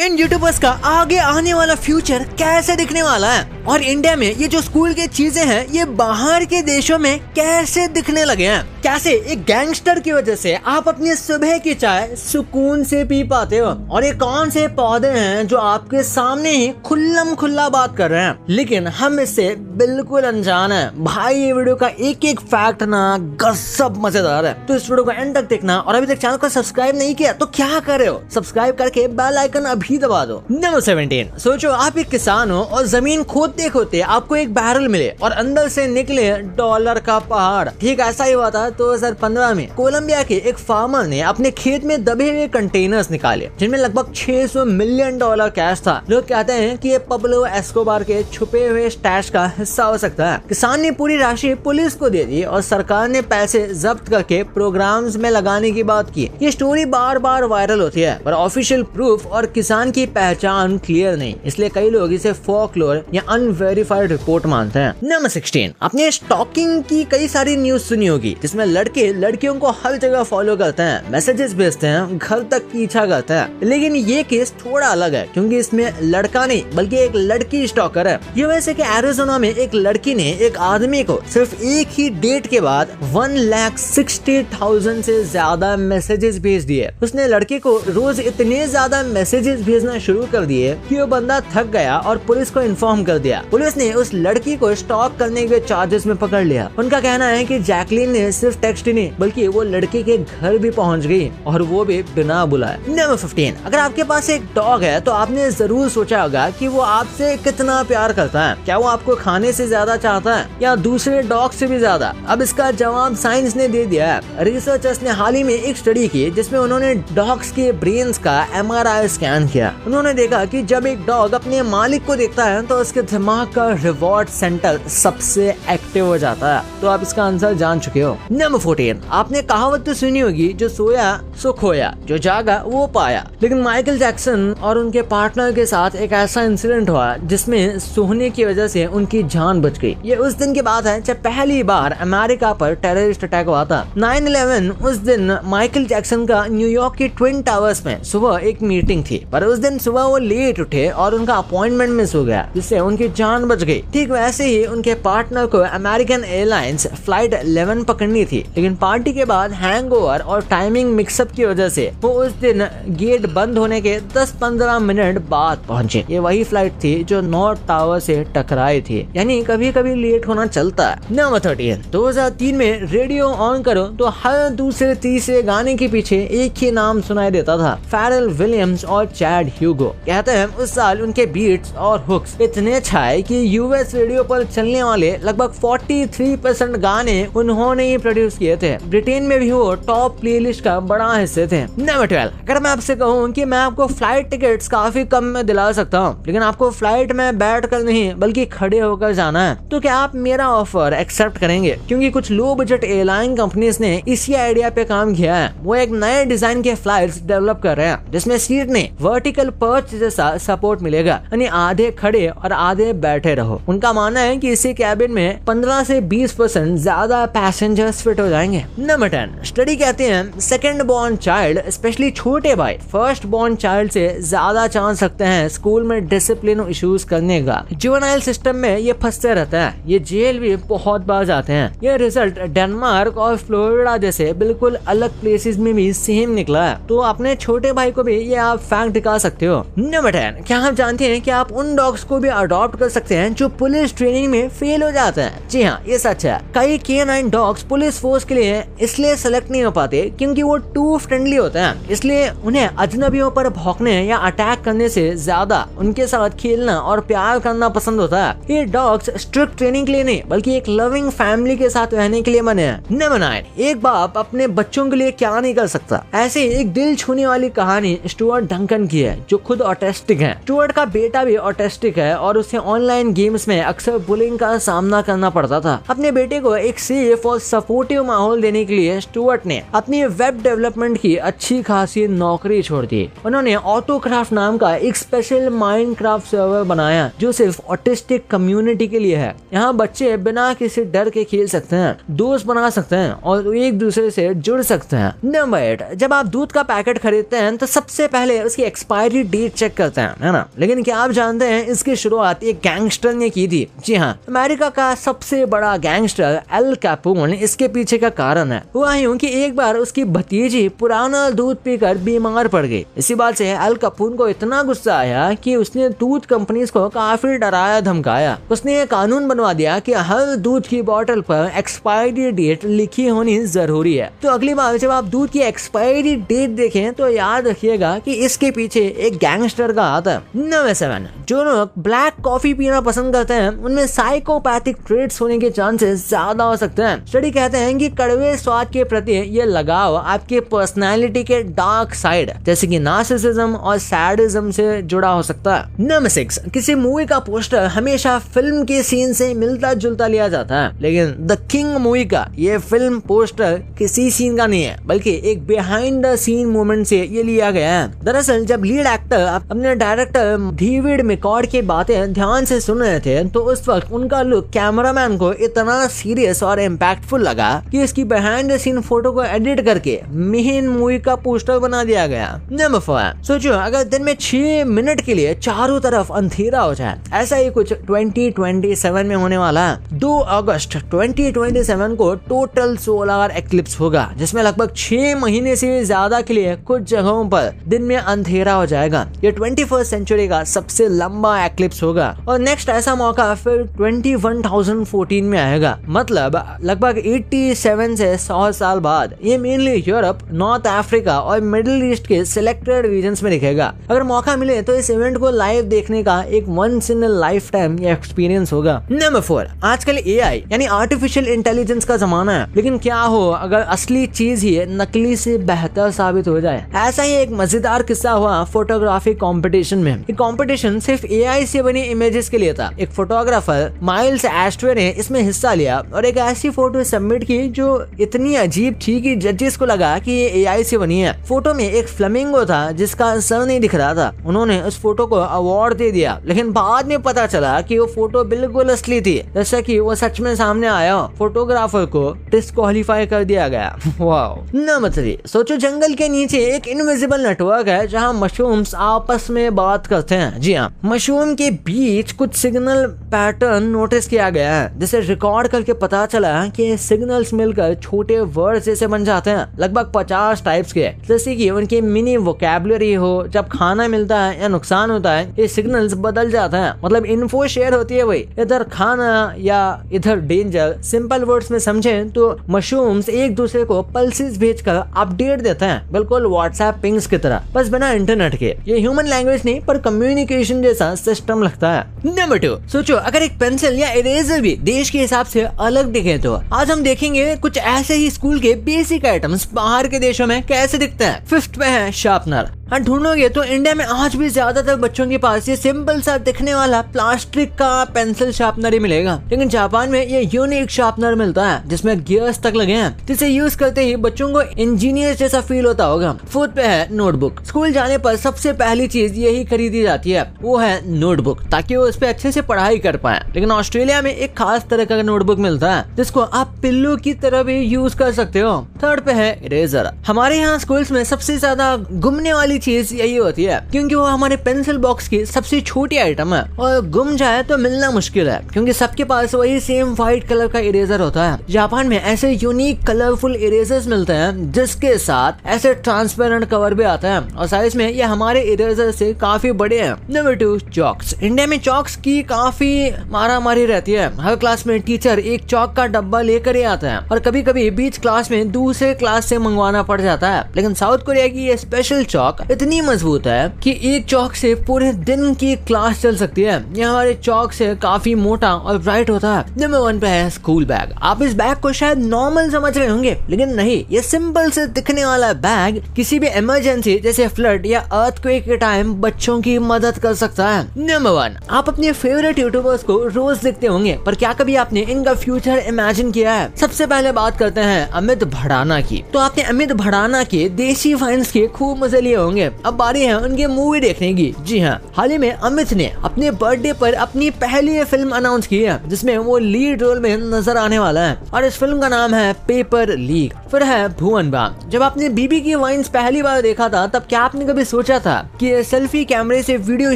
इन YouTubers का आगे आने वाला फ्यूचर कैसे दिखने वाला है और इंडिया में ये जो स्कूल की चीजें हैं ये बाहर के देशों में कैसे दिखने लगे हैं। कैसे एक गैंगस्टर की वजह से आप अपनी सुबह की चाय सुकून से पी पाते हो और ये कौन से पौधे हैं जो आपके सामने ही खुल्लम खुल्ला बात कर रहे हैं, लेकिन हम इससे बिल्कुल अनजान है। भाई ये वीडियो का एक एक फैक्ट ना गजब मजेदार है, तो इस वीडियो को एंड तक देखना। और अभी तक चैनल को सब्सक्राइब नहीं किया तो क्या कर रहे हो, सब्सक्राइब करके बेल आइकन अभी दबा दो। नंबर 17, सोचो आप एक किसान हो और जमीन खोदते खोदते आपको एक बैरल मिले और अंदर से निकले डॉलर का पहाड़। ठीक ऐसा ही हुआ था 2015 में कोलंबिया के एक फार्मर ने अपने खेत में दबे हुए कंटेनर्स निकाले जिनमें लगभग $600 मिलियन कैश था। लोग कहते हैं कि ये पब्लो एस्कोबार के छुपे हुए स्टैश का हिस्सा हो सकता है। किसान ने पूरी राशि पुलिस को दे दी और सरकार ने पैसे जब्त करके प्रोग्राम्स में लगाने की बात की। ये स्टोरी बार बार वायरल होती है पर ऑफिशियल प्रूफ और किसान की पहचान क्लियर नहीं, इसलिए कई लोग इसे फोकलोर या अनवेरिफाइड रिपोर्ट मानते हैं। नंबर 16, आपने स्टॉकिंग की कई सारी न्यूज सुनी होगी जिसमें लड़के लड़कियों को हर जगह फॉलो करते हैं, मैसेजेस भेजते हैं, घर तक पीछा करते हैं। लेकिन ये केस थोड़ा अलग है क्योंकि इसमें लड़का नहीं बल्कि एक लड़की स्टॉकर है। यूएसए के एरिज़ोना में एक लड़की ने एक आदमी को सिर्फ एक ही डेट के बाद 1,60,000 से ज्यादा मैसेजेस भेज दिए। उसने लड़के को रोज इतने ज्यादा मैसेजेस भेजना शुरू कर दिए कि वो बंदा थक गया और पुलिस को इन्फॉर्म कर दिया। पुलिस ने उस लड़की को स्टॉक करने के चार्जेस में पकड़ लिया। उनका कहना है कि जैकलीन ने सिर्फ टेक्स्ट ही नहीं बल्कि वो लड़के के घर भी पहुंच गई और वो भी बिना बुलाए। नंबर 15, अगर आपके पास एक डॉग है तो आपने जरूर सोचा होगा कि वो आपसे कितना प्यार करता है। क्या वो आपको खाने से ज्यादा चाहता है या दूसरे डॉग से भी ज्यादा? अब इसका जवाब साइंस ने दे दिया है। रिसर्चर्स ने हाल ही में एक स्टडी की जिसमें उन्होंने डॉग्स के ब्रेन्स का MRI स्कैन किया। उन्होंने देखा कि जब एक डॉग अपने मालिक को देखता है तो उसके दिमाग का रिवॉर्ड सेंटर सबसे एक्टिव हो जाता है। तो आप इसका आंसर जान चुके हो। नंबर 14, आपने कहावत तो सुनी होगी, जो सोया सो खोया, जो जागा वो पाया। लेकिन माइकल जैक्सन और उनके पार्टनर के साथ एक ऐसा इंसिडेंट हुआ जिसमें सोने की वजह से उनकी जान बच गई। ये उस दिन की बात है जब पहली बार अमेरिका पर टेररिस्ट अटैक हुआ था 9/11। उस दिन माइकल जैक्सन का न्यूयॉर्क की ट्विन टावर्स में सुबह एक मीटिंग थी, पर उस दिन सुबह वो लेट उठे और उनका अपॉइंटमेंट मिस हो गया जिससे उनकी जान बच गई। ठीक वैसे ही उनके पार्टनर को अमेरिकन एयरलाइंस फ्लाइट 11 पकड़नी थी, लेकिन पार्टी के बाद हैंगओवर और टाइमिंग मिक्सअप की वजह से वो उस दिन गेट बंद होने के 10-15 मिनट बाद पहुंचे। ये वही फ्लाइट थी जो नॉर्थ टावर से टकराई थी, यानी कभी कभी लेट होना चलता है। नंबर 13, 2003 में रेडियो ऑन करो तो हर दूसरे तीसरे गाने के पीछे एक ही नाम सुनाई देता था, फेरल विलियम्स और चैड ह्यूगो। कहते हैं उस साल उनके बीट्स और हुक्स इतने छाए कि यूएस रेडियो पर चलने वाले लगभग 43% गाने उन्होंने ही प्रोड्यूस किए थे। ब्रिटेन में भी वो टॉप प्लेलिस्ट का बड़ा हिस्से थे। नंबर 12, अगर मैं आपसे कहूँ कि मैं आपको फ्लाइट टिकट्स काफी कम में दिला सकता हूँ लेकिन आपको फ्लाइट में बैठ कर नहीं बल्कि खड़े होकर जाना है, तो क्या आप मेरा ऑफर एक्सेप्ट करेंगे? क्योंकि कुछ लो बजट एयरलाइन कंपनीज ने इसी आइडिया पे काम किया है। वो एक नए डिजाइन के फ्लाइट्स डेवलप कर रहे हैं जिसमें सीट ने वर्टिकल पर्च जैसा सपोर्ट मिलेगा, यानी आधे खड़े और आधे बैठे रहो। उनका मानना है कि इसी कैबिन में 15 से 20% ज्यादा पैसेंजर्स फिट हो जाएंगे। नंबर 10, स्टडी कहते हैं सेकंड बॉर्न चाइल्ड स्पेशली छोटे भाई फर्स्ट बॉर्न चाइल्ड से ज्यादा चांस रखते हैं स्कूल में डिसिप्लिन इश्यूज करने का। जुवेनाइल सिस्टम में ये फंसते रहता है, ये जेल भी बहुत बार जाते हैं। ये रिजल्ट डेनमार्क और फ्लोरिडा जैसे बिल्कुल अलग प्लेसेस में भी सेम निकला है। तो अपने छोटे भाई को भी ये आप फैक्ट दिखा सकते हो। नंबर 10, क्या आप जानते हैं कि आप उन डॉग्स को भी अडॉप्ट कर सकते हैं जो पुलिस ट्रेनिंग में फेल हो जाते हैं? जी हाँ, ये सच है। कई K9 डॉग्स पुलिस फोर्स के लिए इसलिए सेलेक्ट नहीं हो पाते क्योंकि वो टू फ्रेंडली होते हैं, इसलिए उन्हें अजनबियों पर भौंकने या अटैक करने से ज्यादा उनके साथ खेलना और प्यार करना पसंद होता है। ये डॉग्स स्ट्रिक्ट ट्रेनिंग के लिए नहीं बल्कि एक लविंग फैमिली के साथ रहने के लिए बने हैं। नंबर 9, एक बाप अपने बच्चों के लिए क्या नहीं कर सकता। ऐसे एक दिल छूने वाली कहानी स्टुअर्ट डंकन की है जो खुद ऑटिस्टिक है। स्टुअर्ट का बेटा भी ऑटिस्टिक है और उसे ऑनलाइन गेम्स में अक्सर बुलिंग का सामना करना पड़ता था। अपने बेटे को एक सेफ और सपोर्टिव माहौल देने के लिए स्टुअर्ट ने अपनी वेब डेवलपमेंट की अच्छी खासी नौकरी छोड़ दी। उन्होंने ऑटोक्राफ्ट नाम का एक स्पेशल माइनक्राफ्ट सर्वर बनाया जो सिर्फ ऑटिस्टिक कम्युनिटी के लिए है। यहाँ बच्चे बिना किसी डर के खेल सकते हैं, दोस्त बना सकते हैं और एक दूसरे से जुड़ सकते हैं। नंबर 8, जब आप दूध का पैकेट खरीदते हैं तो सबसे पहले उसकी एक्सपायरी डेट चेक करते हैं, है ना। लेकिन क्या आप जानते हैं इसकी शुरुआत एक गैंगस्टर ने की थी। जी हाँ, अमेरिका का सबसे बड़ा गैंगस्टर एल कैपोन इसके पीछे का कारण है। हुआ यूं कि एक बार उसकी भतीजी पुराना दूध पीकर बीमार पड़ गई। इसी बात से एल कैपोन को इतना गुस्सा आया कि उसने दूध कंपनीज को काफी डराया धमकाया। उसने ये कानून बनवा दिया कि हर दूध की बोतल पर एक्सपायरी डेट लिखी होनी जरूरी है। तो अगली बार जब आप दूध की एक्सपायरी डेट देखें तो याद रखिएगा कि इसके पीछे एक गैंगस्टर का हाथ है। नंबर 7, जो लोग ब्लैक कॉफी पीना पसंद करते हैं उनमें साइकोपैथिक ट्रेट्स होने के चांसेस ज्यादा हो सकते हैं। स्टडी कहते हैं कि कड़वे स्वाद के प्रति ये लगाव आपके पर्सनालिटी के डार्क साइड जैसे कि नार्सिसिज्म और सैडिज्म से जुड़ा हो सकता है। नंबर 6, किसी मूवी का पोस्टर हमेशा फिल्म के सीन से मिलता जुलता लिया जाता है, लेकिन द किंग मूवी का ये फिल्म पोस्टर किसी सीन का नहीं है बल्कि एक बिहाइंड द सीन मोमेंट से ये लिया गया है। दरअसल जब लीड एक्टर अपने डायरेक्टर डेविड मिकॉर्ड की बातें ध्यान से सुन रहे थे तो उस वक्त उनका लुक कैमरामैन को इतना सीरियस और इम्पैक्टफुल लगा कि इसकी बिहाइंड द सीन फोटो को एडिट करके मेन मूवी का पोस्टर बना दिया गया। नंबर 4, सोचो अगर दिन में 6 मिनट के लिए चारों तरफ अंधेरा हो जाए। ऐसा ही कुछ 2027 में होने वाला है। 2 अगस्त 2027 को टोटल सोलर एक्लिप्स होगा जिसमें लगभग 6 महीने से ज्यादा के लिए कुछ जगहों पर दिन में अंधेरा हो जाएगा। ये 21st सेंचुरी का सबसे लंबा एक्लिप्स होगा और नेक्स्ट ऐसा मौका फिर 21,014 में आएगा, मतलब लगभग 87 से 100 साल बाद। ये मेनली यूरोप, नॉर्थ अफ्रीका और मिडिल ईस्ट के सिलेक्टेड रीजन्स में दिखेगा। अगर मौका मिले तो इस इवेंट को लाइव देखने का एक once in a lifetime experience होगा। नंबर 4, आजकल एआई यानी आर्टिफिशियल इंटेलिजेंस का जमाना है, लेकिन क्या हो अगर असली चीज ही नकली से बेहतर साबित हो जाए। ऐसा ही एक मजेदार किस्सा हुआ फोटोग्राफी कंपटीशन में। ये कंपटीशन सिर्फ एआई से बनी इमेजेस के लिए था। एक फोटोग्राफर माइल्स एस्ट्रे ने इसमें हिस्सा लिया और एक ऐसी फोटो सबमिट की जो इतनी अजीब थी कि जजेस को लगा कि ये एआई से बनी है। फोटो में एक फ्लेमिंगो था जिसका सर नहीं दिख रहा था। उन्होंने उस फोटो को अवार्ड दे दिया, लेकिन बाद में पता चला कि वो फोटो बिल्कुल असली थी, जैसा कि वो सच में सामने आया। फोटोग्राफर को डिस्क्वालीफाई कर दिया गया। वाओ। नंबर 3, सोचो जंगल के नीचे एक इनविजिबल नेटवर्क है जहां मशरूम्स आपस में बात करते हैं। जी हाँ, मशरूम के बीच कुछ सिग्नल पैटर्न नोटिस किया गया है जिसे रिकॉर्ड करके पता चला कि सिग्नल्स मिलकर छोटे वर्ड्स जैसे बन जाते हैं, लगभग 50 टाइप्स के, जैसे कि उनकी मिनी वोकैबुलरी हो। जब खाना मिलता है या नुकसान होता है ये सिग्नल्स बदल जाते हैं, मतलब इन्फो शेयर होती है, वही इधर खाना या इधर डेंजर। सिंपल वर्ड्स में समझें तो मशरूम्स एक दूसरे को पल्सेस भेजकर अपडेट देते हैं, बिल्कुल व्हाट्सएप पिंग्स की तरह, बस बिना इंटरनेट के। ये ह्यूमन लैंग्वेज नहीं पर कम्युनिकेशन जैसा सिस्टम लगता है। नंबर 2, सोचो अगर एक पेंसिल या इरेजर भी देश के हिसाब से अलग दिखे तो। आज हम देखेंगे कुछ ऐसे ही स्कूल के बेसिक आइटम्स बाहर के देशों में कैसे दिखते हैं। 5th पे है शार्पनर। ढूंढोगे तो इंडिया में आज भी ज्यादातर बच्चों के पास ये सिंपल सा दिखने वाला प्लास्टिक का पेंसिल शार्पनर ही मिलेगा, लेकिन जापान में ये यूनिक शार्पनर मिलता है जिसमें गियर्स तक लगे हैं, जिसे यूज करते ही बच्चों को इंजीनियर जैसा फील होता होगा। 4th पे है नोटबुक। स्कूल जाने पर सबसे पहली चीज यही खरीदी जाती है, वो है नोटबुक, ताकि वो उस पर अच्छे से पढ़ाई कर पाए। लेकिन ऑस्ट्रेलिया में एक खास तरह का नोटबुक मिलता है जिसको आप पिल्लो की तरह भी यूज कर सकते हो। 3rd पे है इरेजर। हमारे यहाँ स्कूल्स में सबसे ज्यादा घूमने वाली चीज यही होती है क्योंकि वो हमारे पेंसिल बॉक्स की सबसे छोटी आइटम है और गुम जाए तो मिलना मुश्किल है क्योंकि सबके पास वही सेम व्हाइट कलर का इरेजर होता है। जापान में ऐसे यूनिक कलरफुल इरेजर्स मिलते हैं जिसके साथ ऐसे ट्रांसपेरेंट कवर भी आता है और साइज में ये हमारे इरेजर से काफी बड़े हैं। Number 2, chalks. इंडिया में चॉक्स की काफी मारामारी रहती है। हर क्लास में टीचर एक चॉक का डब्बा लेकर ही आता है और कभी कभी बीच क्लास में दूसरे क्लास से मंगवाना पड़ जाता है। लेकिन साउथ कोरिया की ये स्पेशल चॉक इतनी मजबूत है कि एक चौक से पूरे दिन की क्लास चल सकती है। ये हमारे चौक से काफी मोटा और ब्राइट होता है। नंबर 1 पे है स्कूल बैग। आप इस बैग को शायद नॉर्मल समझ रहे होंगे, लेकिन नहीं, ये सिंपल से दिखने वाला बैग किसी भी इमरजेंसी जैसे फ्लड या अर्थक्वेक के टाइम बच्चों की मदद कर सकता है। नंबर 1, आप अपने फेवरेट यूट्यूबर्स को रोज देखते होंगे, पर क्या कभी आपने इनका फ्यूचर इमेजिन किया है? सबसे पहले बात करते हैं अमित भड़ाना की। तो आपने अमित भड़ाना के देसी फाइन्स के खूब मजे लिए होंगे। होंगे, अब बारी है उनके मूवी देखने की। जी हाँ, हाल ही में अमित ने अपने बर्थडे पर अपनी पहली फिल्म अनाउंस की है जिसमें वो लीड रोल में नजर आने वाला है और इस फिल्म का नाम है पेपर लीग। फिर है भुवन बाम। जब आपने बीबी की वाइन्स पहली बार देखा था तब क्या आपने कभी सोचा था कि सेल्फी कैमरे से वीडियो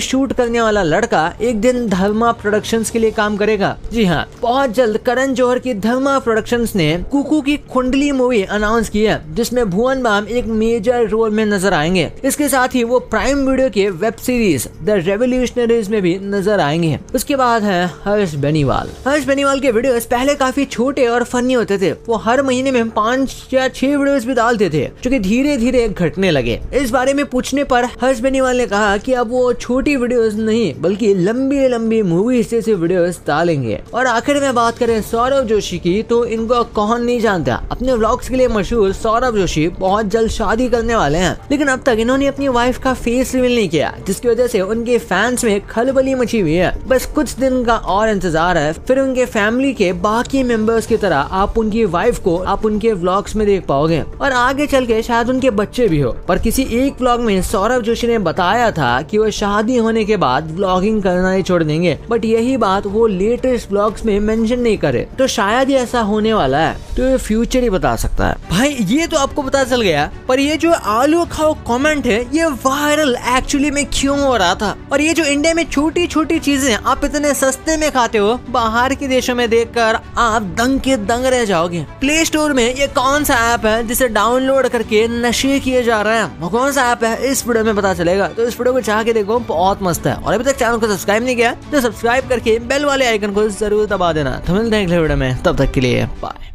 शूट करने वाला लड़का एक दिन धर्मा प्रोडक्शंस के लिए काम करेगा? जी हाँ, बहुत जल्द करण जौहर की धर्मा प्रोडक्शंस ने कुकू की कुंडली मूवी अनाउंस की है जिसमें भुवन बाम एक मेजर रोल में नजर आएंगे। इसके साथ ही वो प्राइम वीडियो के वेब सीरीज द रेवोल्यूशनरीज में भी नजर आएंगे। उसके बाद है हर्ष बेनीवाल। हर्ष बेनीवाल के वीडियोस पहले काफी छोटे और फनी होते थे। वो हर महीने में 5 या 6 वीडियोस भी डालते थे जो कि धीरे धीरे घटने लगे। इस बारे में पूछने पर हर्ष बेनीवाल ने कहा कि अब वो छोटी वीडियोस नहीं बल्कि लंबी लंबी मूवीज जैसे वीडियोस डालेंगे। और आखिर में बात करें सौरभ जोशी की तो इनको कौन नहीं जानता। अपने व्लॉग्स के लिए मशहूर सौरभ जोशी बहुत जल्द शादी करने वाले हैं, लेकिन अब तक इन्होंने अपनी वाइफ का फेस रिवील नहीं किया जिसकी वजह से उनके फैंस में खलबली मची हुई है। बस कुछ दिन का और इंतजार है, फिर उनके फैमिली के बाकी मेंबर्स की तरह आप उनकी वाइफ को आप उनके व्लॉग्स में देख पाओगे और आगे चल के शायद उनके बच्चे भी हो। पर किसी एक व्लॉग में सौरभ जोशी ने बताया था कि वो शादी होने के बाद व्लॉगिंग करना ही छोड़ देंगे, बट यही बात वो लेटेस्ट व्लॉग्स में मेंशन नहीं करे, तो शायद ही ऐसा होने वाला है। तो ये फ्यूचर ही बता सकता है। भाई ये तो आपको पता चल गया, पर ये जो आलू खाओ कमेंट है ये वायरल एक्चुअली में क्यों हो रहा था? और ये जो इंडिया में छोटी छोटी चीजें आप इतने सस्ते में खाते हो, बाहर के देशों में देखकर आप दंग के दंग रह जाओगे। प्ले स्टोर में ये कौन सा ऐप है जिसे डाउनलोड करके नशे किए जा रहे हैं? वो कौन सा ऐप है इस वीडियो में पता चलेगा। तो इस वीडियो को चाह के देखो, बहुत मस्त है। और अभी तक चैनल को सब्सक्राइब नहीं किया तो सब्सक्राइब करके बेल वाले आइकन को जरूर दबा देना। तो मिलते हैं अगले वीडियो में, तब तक के लिए बाय।